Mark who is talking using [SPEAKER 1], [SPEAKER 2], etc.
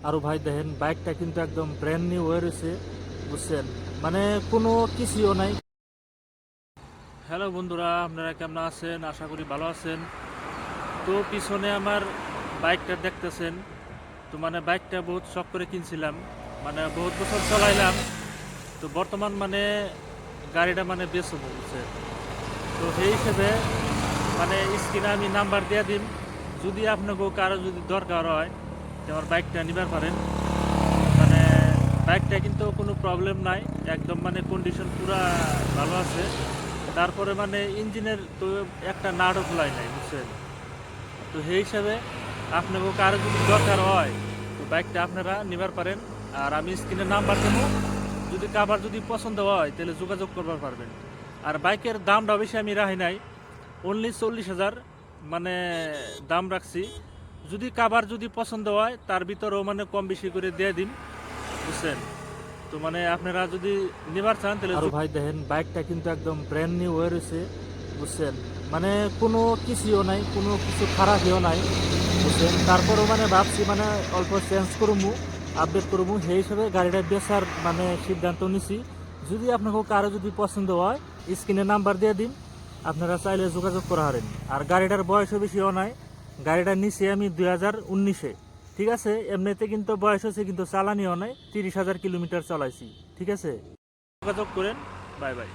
[SPEAKER 1] আর ভাই দেখেন বাইকটা কিন্তু একদম ব্র্যান্ড নিউ হয়ে রয়েছে, বুঝছেন, মানে কোনো কিছুও নাই। হ্যালো বন্ধুরা, আপনারা কেমন আছেন? আশা করি ভালো আছেন। তো পিছনে আমার বাইকটা দেখতেছেন, তো মানে বাইকটা বহুত শখ করে কিনছিলাম, মানে বহুত বছর চলাইলাম। তো বর্তমান মানে গাড়িটা মানে বেচবো, বুঝছেন। তো সেই হিসেবে মানে স্ক্রিনে আমি নাম্বার দিয়ে দিন, যদি আপনাকে কারো যদি দরকার হয় তো আমার বাইকটা নিবার পারেন। মানে বাইকটা কিন্তু কোনো প্রবলেম নাই, একদম মানে কন্ডিশন পুরা ভালো আছে। তারপরে মানে ইঞ্জিনের তো একটা নাটও খোলাই নাই, বুঝছেন। তো সেই হিসাবে আপনাকে কারো যদি দরকার হয় তো বাইকটা আপনারা নিবার পারেন। আর আমি স্ক্রিনে নাম্বার দেবো, যদি কাবার যদি পছন্দ হয় তাহলে যোগাযোগ করবার পারবেন। আর বাইকের দামটা বেশি আমি রাখি নাই, অনলি 40,000 মানে দাম রাখছি। যদি কাবার যদি পছন্দ হয় তার ভিতরেও মানে কম বেশি করে দিয়ে দিন, বুঝছেন। তো মানে আপনারা যদি নিবার চান তাহলে আর ভাই দেখেন বাইকটা কিন্তু একদম ব্র্যান্ড নিউ হয়ে রয়েছে, বুঝছেন, মানে কোনো কিছুও নাই, কোনো কিছু খারাপও নাই, বুঝছেন। তারপরেও মানে ভাবছি মানে অল্প চেঞ্জ করবো, আপডেট করবো, সেই হিসেবে গাড়িটা বেচার মানে সিদ্ধান্ত নিছি। যদি আপনাকে কারো যদি পছন্দ হয় স্ক্রিনে নাম্বার দিয়ে দিন, আপনারা চাইলে যোগাযোগ করা হারেন। আর গাড়িটার বয়সও বেশিও নাই, গাড়িটা নিছি আমি 2019-এ, ঠিক আছে। এমনিতে কিন্তু বয়স হচ্ছে, কিন্তু চালানিও নাই, 30,000 কিলোমিটার চালাইছি, ঠিক আছে। যোগাযোগ করেন। Bye bye.